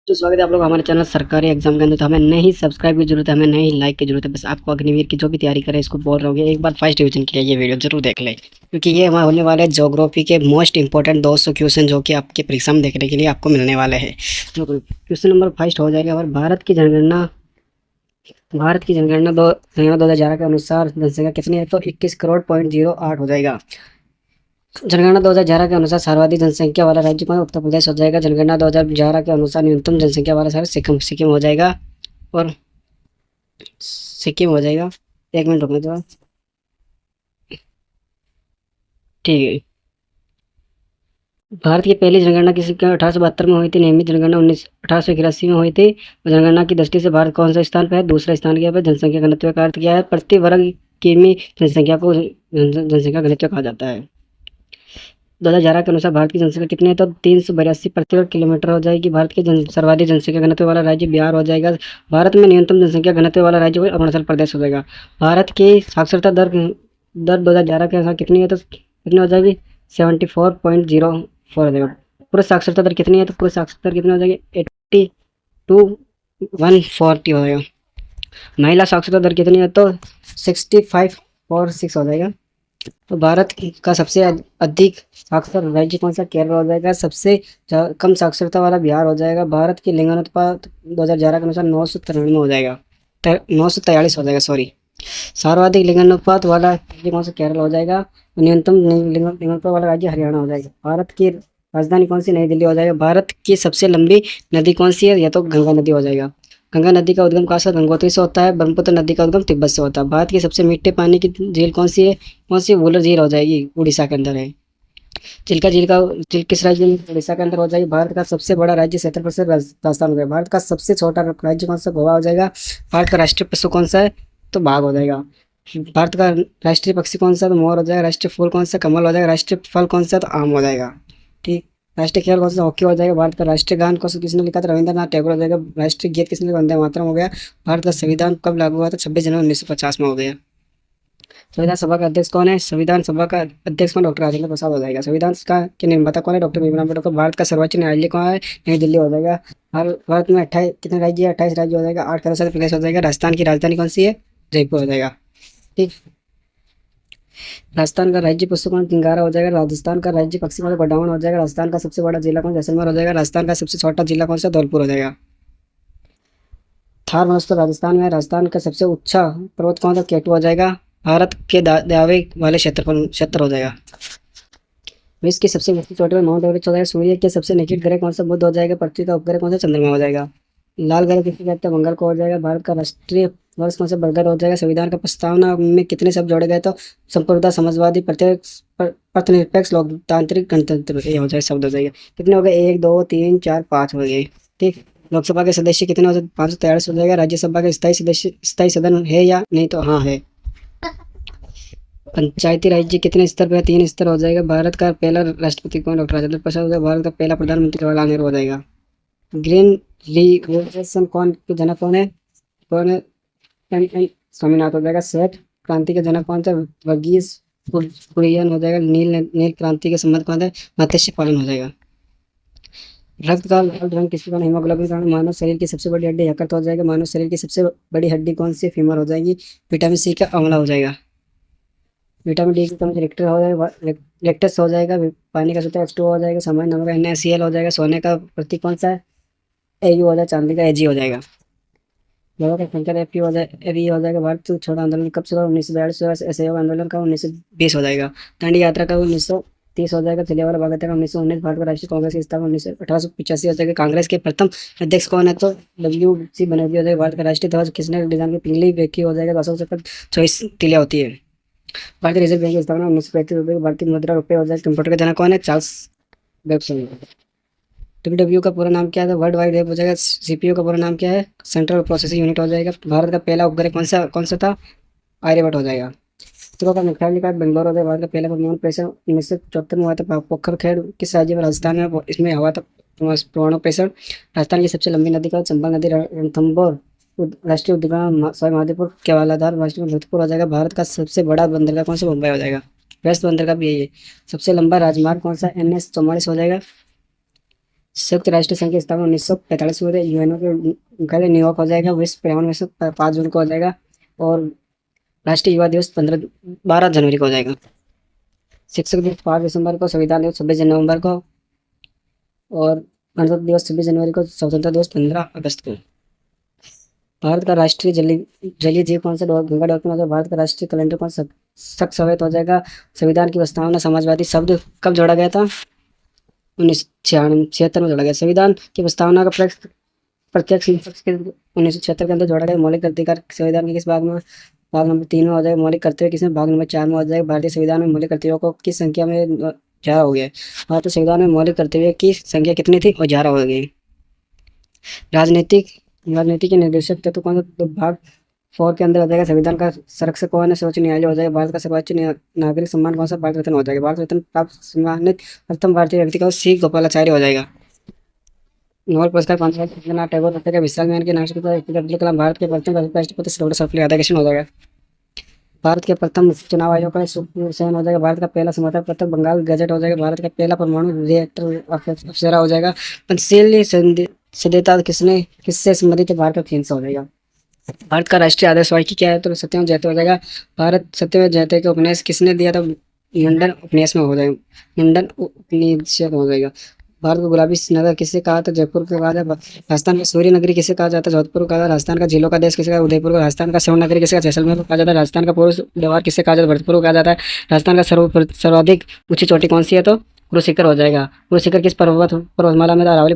तो स्वागत है आप लोग हमारे चैनल सरकारी एग्जाम के अंदर। तो हमें नहीं सब्सक्राइब की जरूरत है, हमें नहीं लाइक की जरूरत है। बस आपको अग्निवीर की जो भी तैयारी करे इसको बोल रहे होगे एक बार फर्स्ट डिवीजन के लिए ये वीडियो जरूर देख लें, क्योंकि ये हमारे होने वाले ज्योग्राफी के मोस्ट इंपॉर्टेंट 200 क्वेश्चन जो कि आपके परीक्षा में देखने के लिए आपको मिलने वाले हैं। तो क्वेश्चन नंबर फर्स्ट हो जाएगा। और भारत की जनगणना 2011 के अनुसार जनसंख्या कितनी है? तो 21 करोड़ 08 हो जाएगा। जनगणना 2011 के अनुसार सर्वाधिक जनसंख्या वाला राज्य कौन? उत्तर प्रदेश हो जाएगा। जनगणना 2011 के अनुसार न्यूनतम जनसंख्या वाला शहर सिक्किम सिक्किम हो जाएगा। और सिक्किम हो जाएगा। एक मिनट रुकने दो। ठीक है। भारत की पहली जनगणना किसी के 1872 में हुई थी। नियमित जनगणना 1881 में हुई थी। जनगणना की दृष्टि से भारत कौन सा स्थान पर है? दूसरा स्थान किया है। जनसंख्या घनत्व का अर्थ क्या है? प्रति वर्ग किमी जनसंख्या को जनसंख्या घनत्व कहा जाता है। 2011 के अनुसार भारत की जनसंख्या कितनी है? तो 382 प्रति वर्ग किलोमीटर हो जाएगी। भारत के सर्वाधिक जनसंख्या घनत्व वाला राज्य बिहार हो जाएगा। भारत में न्यूनतम जनसंख्या घनत्व वाला राज्य अरुणाचल प्रदेश हो जाएगा। भारत की साक्षरता दर दर 2011 के अनुसार कितनी है? तो कितनी हो जाएगी? 74.04 हो जाएगा। पूरे साक्षरता दर कितनी है? तो पूरे साक्षरता दर कितनी हो जाएगी? 82 140 हो जाएगा। महिला साक्षरता दर कितनी है? तो 65 और 6 हो जाएगा। तो भारत का सबसे अधिक साक्षर राज्य कौन सा? केरल हो जाएगा। सबसे कम साक्षरता वाला बिहार हो जाएगा। भारत की लिंगानुपात 2011 के अनुसार 993 हो जाएगा। 943 हो जाएगा, सॉरी। सर्वाधिक लिंगानुपात वाला राज्य कौन सा? केरल हो जाएगा। न्यूनतम लिंगानुपात वाला राज्य हरियाणा हो जाएगा। भारत की राजधानी कौन सी? नई दिल्ली हो जाएगा। भारत की सबसे लंबी नदी कौन सी है? या तो गंगा नदी हो जाएगा। गंगा नदी का उद्गम कहाँ से? गंगोत्री से होता है। ब्रह्मपुत्र नदी का उद्गम तिब्बत से होता है। भारत की सबसे मीठे पानी की झील कौन सी है? कौन सी? वुलर झील हो जाएगी, उड़ीसा के अंदर है। चिल्का झील का झील किस राज्य में? उड़ीसा के अंदर हो जाएगी। भारत का सबसे बड़ा राज्य क्षेत्रफल से राजस्थान हो गया। भारत का सबसे छोटा राज्य कौन सा? गोवा हो जाएगा। भारत का राष्ट्रीय पशु कौन सा है? तो बाघ हो जाएगा। भारत का राष्ट्रीय पक्षी कौन सा? तो मोर हो जाएगा। राष्ट्रीय फूल कौन सा? कमल हो जाएगा। राष्ट्रीय फल कौन सा? तो आम हो जाएगा। ठीक। राष्ट्रीय खेल कौन सा? हॉकी हो जाएगा। भारत का राष्ट्रीय गान कौन सा किसने लिखा था? रविंद्रनाथ टैगोर हो जाएगा। राष्ट्रीय गीत किसने लिखा? वंदे मातरम हो गया। भारत का संविधान कब लागू हुआ था? 26 जनवरी 1950 में हो गया। संविधान सभा का अध्यक्ष कौन है? संविधान सभा का अध्यक्ष कौन? डॉक्टर राजेंद्र प्रसाद हो जाएगा। संविधान का के निर्माता कौन है? डॉक्टर भीमराव अम्बेडकर। भारत का सर्वोच्च न्यायालय कौन है? नई दिल्ली हो जाएगा। भारत में 28 कितने राज्य है? 28 राज्य हो जाएगा। 8 केंद्र प्रदेश हो जाएगा। राजस्थान की राजधानी कौन सी है? जयपुर हो जाएगा। ठीक। राजस्थान का राज्य पशु कौन? चिंगारा हो जाएगा। राजस्थान का राज्य पक्षी कौन? गौडाउन हो जाएगा। राजस्थान का सबसे बड़ा जिला कौन? जैसलमेर हो जाएगा। राजस्थान का सबसे छोटा जिला कौन सा? धौलपुर हो जाएगा। थार महोत्सव राजस्थान में। राजस्थान का सबसे ऊंचा पर्वत कौन सा? केटू हो जाएगा। भारत के दावे वाले क्षेत्र हो जाएगा। विश्व की सबसे ऊंची चोटी पर माउंट एवरेस्ट हो जाएगा। सूर्य के सबसे निकट ग्रह कौन सा? बुध हो जाएगा। पृथ्वी का उपग्रह कौन सा? चंद्रमा हो जाएगा। लाल ग्रह किसे कहते हैं? मंगल को हो जाएगा। भारत का राष्ट्रीय वर्ष कौन सा? बरगद हो जाएगा। संविधान का प्रस्तावना में कितने शब्द जोड़े गए? तो संप्रभुता, समाजवादी, पथनिरपेक्ष, लोकतांत्रिक, गणतंत्र, ये हो जाए शब्द हो जाएगा। कितने हो गए? 1 2 3 4 5 हो गए। ठीक। लोकसभा के सदस्य कितने हो जाए? 543 हो जाएगा। राज्यसभा के स्थायी सदन है या नहीं? तो हाँ है। पंचायती राज्य कितने स्तर पे है? 3 स्तर हो जाएगा। भारत का पहला राष्ट्रपति कौन? डॉक्टर राजेंद्र प्रसाद हो जाएगा। भारत का पहला प्रधानमंत्री जवाहरलाल नेहरू हो जाएगा। ग्रीन रिवोल्यूशन कौन के जनक कौन है? कौन है? एन स्वामीनाथ हो जाएगा। श्वेत क्रांति के जनक कौन सा? वर्गीज कुरियन हो जाएगा। नील नील क्रांति के संबंध कौन है? मत्स्य पालन हो जाएगा। रक्त का लाल रंग किसके कारण? हीमोग्लोबिन कारण। मानव शरीर की सबसे बड़ी हड्डी यकृत हो जाएगा। मानव शरीर की सबसे बड़ी हड्डी कौन सी? फीमर हो जाएगी। विटामिन सी का अम्ल हो जाएगा। विटामिन डी की कमी से रिक्टर हो जाएगा। लेक्टस हो जाएगा। पानी का सूत्र H2O हो जाएगा। सामान्य नमक NaCl हो जाएगा। सोने का प्रतीक कौन सा है? Au हो जाएगा। चांदी का Ag हो जाएगा। लोगों का संख्या Fe हो जाएगा। Fe हो जाएगा। भारत छोड़ो आंदोलन कब शुरू हुआ? 1942। असहयोग आंदोलन का 1920 हो जाएगा। दांडी यात्रा का 1930 हो जाएगा। जलियांवाला बाग हत्याकांड 1919। भारत का राष्ट्रीय कांग्रेस की स्थापना 1885 हो जाएगा। कांग्रेस के प्रथम अध्यक्ष कौन है? तो WC बनर्जी हो जाएगा। भारत का राष्ट्रीय ध्वज किसने डिजाइन की? पिंगली व्यक्ति हो जाएगा। अशोक चक्र 24 तिलिया होती है। भारतीय रिजर्व बैंक की स्थापना 1935 भारतीय मुद्रा रुपये हो जाएगा। कंप्यूटर का जनक कौन है? चार्ल्स बेबसन। WW का पूरा नाम क्या है? वर्ल्ड वाइड वेब हो जाएगा। CPU का पूरा नाम क्या है? सेंट्रल प्रोसेसिंग यूनिट हो जाएगा। भारत का पहला उपग्रह कौन सा था? आर्यभट्ट हो जाएगा। इसरो का मुख्यालय का बेंगलोर हो जाएगा। भारत का पहला परमाणु प्रेषण 1974 में हुआ था। पोखरखेड़ किस राज्य में? राजस्थान में इसमें हुआ था परमाणु प्रेषण। राजस्थान की सबसे लंबी नदी का? चंबल नदी। रणथंभौर राष्ट्रीय उद्यान सवाई माधोपुर केवलाधार राष्ट्रीय जोधपुर हो जाएगा। भारत का सबसे बड़ा बंदरगाह कौन सा? मुंबई हो जाएगा। वेस्ट बंदरगाह भी यही है। सबसे लंबा राजमार्ग कौन सा? NH 44 हो जाएगा। संयुक्त राष्ट्र संघ की स्थापना 1945 में हुई थी। यूएनओ के पहले न्यूयॉर्क हो जाएगा। विश्व पर्यावरण दिवस 5 जून को हो जाएगा। और राष्ट्रीय युवा दिवस 12 जनवरी को हो जाएगा। शिक्षक दिवस 5 दिसंबर को, संविधान दिवस 26 नवंबर को, और गणतंत्र दिवस 26 जनवरी को, स्वतंत्रता दिवस 15 अगस्त को। भारत का राष्ट्रीय जलीय जीव कौन सा? गंगा डॉल्फिन हो जाएगा। भारत का राष्ट्रीय कैलेंडर कौन सा? शक सफेद हो जाएगा। संविधान की प्रस्तावना समाजवादी शब्द कब जोड़ा गया था? 1976 में जोड़ा गया। संविधान की प्रस्तावना का प्रत्यक्ष निष्पक्ष के 1976 के अंदर जोड़ा गया। मौलिक अधिकार संविधान के किस भाग में? भाग नंबर 3 में हो जाएगा। मौलिक कर्तव्य किसमें? भाग नंबर 4 में हो जाएगा। भारतीय संविधान में मौलिक कर्तव्यों को किस संख्या में 11 हो गया? भारतीय संविधान में मौलिक कर्तव्य की संख्या कितनी थी? और 11 हो गई। राजनीतिक राजनीति के निर्देशक तत्व कौन सा? तो भाग 4 के अंदर हो जाएगा। संविधान का संरक्षक कौन है? सर्वोच्च न्यायालय हो जाएगा। भारत का सर्वोच्च नागरिक सम्मान कौन सा? भारत रत्न हो जाएगा। भारत रत्न प्राप्त सम्मानित प्रथम भारतीय व्यक्ति का सी गोपालाचार्य हो जाएगा। नोबेल पुरस्कार कौन सा? रविन्द्रनाथ टैगोर हो जाएगा। विशाल मैन के नाम से अब्दुल कलाम भारत के प्रथम राष्ट्रपति सर्वोदय सर्वपल्ली राधाकृष्णन हो जाएगा। भारत के प्रथम चुनाव आयोग का सुप्रीम सेवन हो जाएगा। भारत का पहला समर्थन पत्र बंगाल गजट हो जाएगा। भारत का पहला परमाणु रिएक्टर अप्सरा हो जाएगा। पंचशील सदस्यता किससे संबंधित है? भारत का चीन से हो जाएगा। भारत का राष्ट्रीय आदर्श वाक्य क्या है? तो सत्यमेव जयते हो जाएगा। भारत सत्यमेव जयते का उपन्यास किसने दिया था? मुंडन उपन्यास में हो जाएगा। मुंडन उपनिषद हो जाएगा। भारत को गुलाबी नगर किसे कहा था? जयपुर को कहा था। राजस्थान का सूर्य नगरी किसे कहा जाता है? जोधपुर को कहा जाता है। राजस्थान का झीलों का देश किसे कहा? उदयपुर को। राजस्थान का स्वर्ण नगरी किसे कहा? जैसलमेर को कहा जाता है। राजस्थान का पुरुष व्यवहार किसे कहा जाता है? भरतपुर को कहा जाता है। राजस्थान का सर्वाधिक ऊंची चोटी कौन सी है? तो गुरु शिखर हो जाएगा। गुरु शिखर किस पर्वतमाला में था? अरावली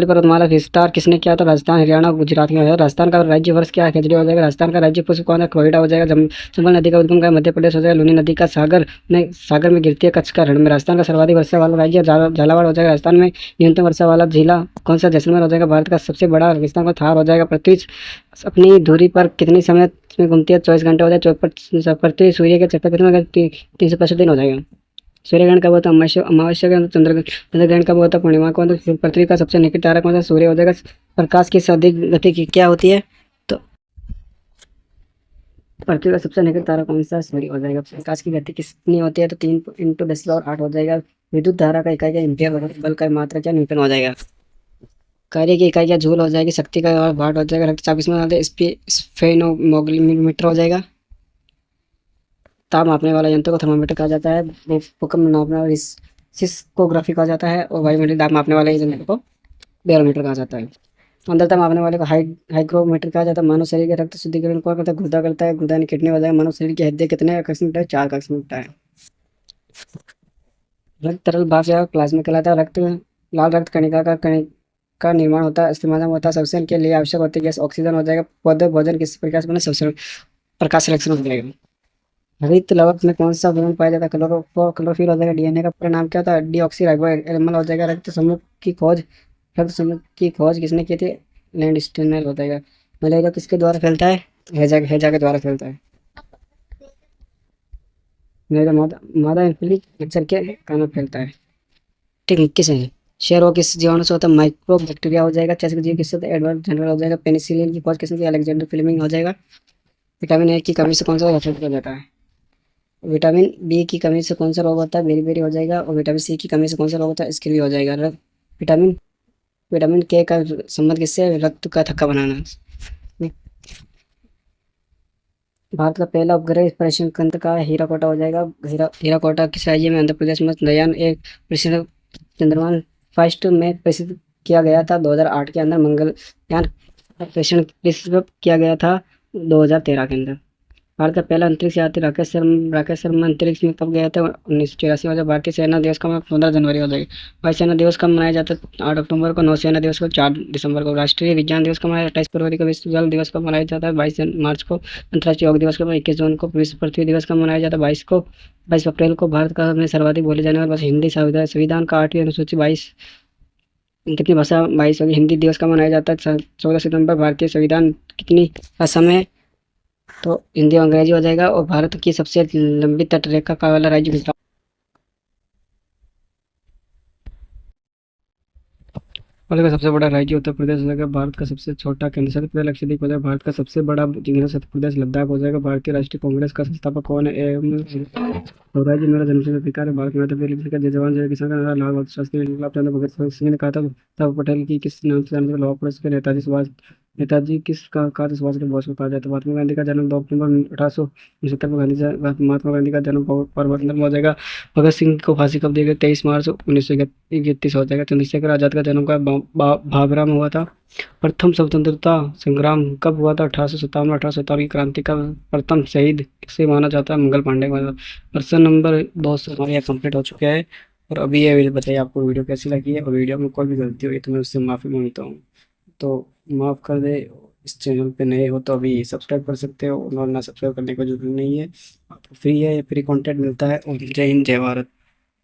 पर्वतमाला विस्तार किसने किया था? राजस्थान, हरियाणा, गुजरात में है। राजस्थान का राज्य वर्ष क्या है? खिचड़ी हो जाएगा। राजस्थान का राज्य पुष्प कौन है? कोयडा हो जाएगा। चंबल नदी का उद्गम का मध्य प्रदेश हो जाएगा। लूनी नदी का सागर में गिरती है कच्छ का रण में। राजस्थान का सर्वाधिक वर्षा वाला राज्य झालावाड़ हो जाएगा। राजस्थान में न्यूनतम वर्षा वाला जिला कौन सा? जैसलमेर हो जाएगा। भारत का सबसे बड़ा रेगिस्तान का थार हो जाएगा। पृथ्वी अपनी धुरी पर कितनी समय में घूमती है? 24 घंटे हो जाए। पृथ्वी सूर्य के चक्कर कितने 365 दिन हो जाएगा। सूर्यग्रहण कब होता है? अमावस्या के अंदर। चंद्रग्रहण कब होता है? पूर्णिमा को। तो पृथ्वी का सबसे निकट तारा कौन सा? सूर्य हो जाएगा। प्रकाश की अधिक गति की क्या होती है? तो पृथ्वी का सबसे निकट तारा कौन सा? सूर्य हो जाएगा। प्रकाश की गति कितनी होती है? तो 3 × 10⁸ हो जाएगा। विद्युत धारा का इकाई क्या? एम्पियर। बल का मात्रा क्या? न्यूटन हो जाएगा। कार्य की इकाई क्या? जूल हो जाएगी। शक्ति का वाट हो जाएगा। रक्तचाप इसमें आते स्फेनोमीटर हो जाएगा। ताप मापने वाला यंत्र को थर्मामीटर कहा जाता है। भूकंप नापने वाला सिस्कोग्राफी कहा जाता है। और वायुमंडलीय दाब मापने वाले यंत्र को बैरोमीटर कहा जाता है। आर्द्रता मापने वाले को हाइग्रोमीटर कहा जाता है। मानव शरीर के रक्त शुद्धिकरण कौन करता है? गुर्दा करता है। गुर्दा ने किडनी हो जाएगा। मानव शरीर की हड्डियां कितने कक्ष में? 4 कक्ष में है। रक्त तरल भाप या प्लाज्मा कहलाता है। लाल रक्त कणिका का निर्माण होता है। अस्थि माध्यम होता है। श्वसन के लिए आवश्यक होती है गैस ऑक्सीजन हो जाएगा। पौधे भोजन किस प्रकार से बने? श्वसन प्रकाश संरक्षण हो जाएगा। हरित लवक में कौन सा विलयन पाया जाता है? क्लोरोफिल हो जाएगा। डीएनए का पूरा नाम क्या होता है? डीऑक्सी राइबो एनिमल हो जाएगा। रक्त समूह की खोज किसने की थी? लैंडस्टेनर हो जाएगा। मलेरिया किसके द्वारा फैलता है? हैजा के द्वारा फैलता है। मेरा मादा इन्फ्लुएंजा मच्छर के कारण फैलता है। ठीक किस है? शेरों किस जीवाणु से होता है? माइक्रो बैक्टीरिया हो जाएगा। चेचक जीव किससे होता है? एडवर्ड जनरल हो जाएगा। पेनिसिलिन की खोज किसने की? अलेक्जेंडर फ्लेमिंग हो जाएगा। विटामिन ए की कमी से कौन सा रोग हो जाता है? विटामिन बी की कमी से कौन सा रोग होता है? बेरी हो जाएगा। और विटामिन सी की कमी से कौन सा रोग होता है? स्किवी हो जाएगा। विटामिन विटामिन के का संबंध किससे है? रक्त का थक्का बनाना। भारत का पहला उपग्रह परीक्षण केंद्र का हीराकोटा हो जाएगा। हीराकोटा किस राज्य में? आंध्र प्रदेश में। चंद्रयान एक परीक्षण चंद्रयान फर्स्ट में प्रसिद्ध किया गया था 2008 के अंदर। मंगलयान परीक्षण किया गया था 2013 के अंदर। भारत का पहला अंतरिक्ष यात्री राकेश शर्मा अंतरिक्ष में कब गया था? 1984 में। भारतीय सेना दिवस का 15 जनवरी हो जाएगी। वायु सेना दिवस कब मनाया जाता है? 8 अक्टूबर को। नौसेना दिवस को 4 दिसंबर को। राष्ट्रीय विज्ञान दिवस कब मनाया? 28 फरवरी को। विश्व जल दिवस कब मनाया जाता है? 22 मार्च को। अंतर्राष्ट्रीय योग दिवस कब? 21 जून को। विश्व पृथ्वी दिवस कब मनाया जाता है? 22 अप्रैल को। भारत का में सर्वाधिक बोले जाने वाली भाषा हिंदी। संविधान का 8वीं अनुसूची 22 कितनी भाषा? 22 होगी। हिंदी दिवस कब मनाया जाता है? 14 सितंबर। भारतीय संविधान कितनी भाषा में? तो हिंदी और अंग्रेजी हो जाएगा। और भारत की सबसे लंबी तटरेखा का वाला राज्य गुजरात। भारत का सबसे बड़ा राज्य उत्तर प्रदेश हो जाएगा। भारत का सबसे छोटा केंद्र शासित प्रदेश लक्षद्वीप हो जाएगा। भारत का सबसे बड़ा केंद्र शासित प्रदेश लद्दाख हो जाएगा। भारतीय राष्ट्रीय कांग्रेस का संस्थापक कौन है? स्वराज जी मेरा जन्मसिद्ध अधिकार है। भारत में पहले लिखा जय जवान जय किसान का नारा लाल बहादुर शास्त्री विप्लव चंद्र भगत सिंह ने कहा था तब पटेल की किस नाम से जाना जाता है? लौह पुरुष के नेताजी किस का कहा था सुभाष चंद्र बोस को कहा जाता है? महात्मा गांधी का जन्म 2 अक्टूबर 1869 में महात्मा गांधी का जन्म पोरबंदर में हो जाएगा। भगत सिंह को फांसी कब दी गई? 23 मार्च 1931 हो जाएगा। चंद्रशेखर आजाद का जन्म का भाभरा में हुआ था। प्रथम स्वतंत्रता संग्राम कब हुआ था? 1857 में। 1857 की क्रांति का प्रथम शहीद किसे माना जाता है? मंगल पांडे को। प्रश्न नंबर 200 हमारे यहाँ कंप्लीट हो चुका है। और अभी ये बताइए आपको वीडियो कैसी लगी है, और वीडियो में कोई भी गलती हुई तो मैं उससे माफ़ी मांगता हूँ, तो माफ़ कर दे। इस चैनल पे नए हो तो अभी सब्सक्राइब कर सकते हो, और ना सब्सक्राइब करने की जरूरत नहीं है। आपको फ्री है, फ्री कंटेंट मिलता है। और जय हिंद जय भारत।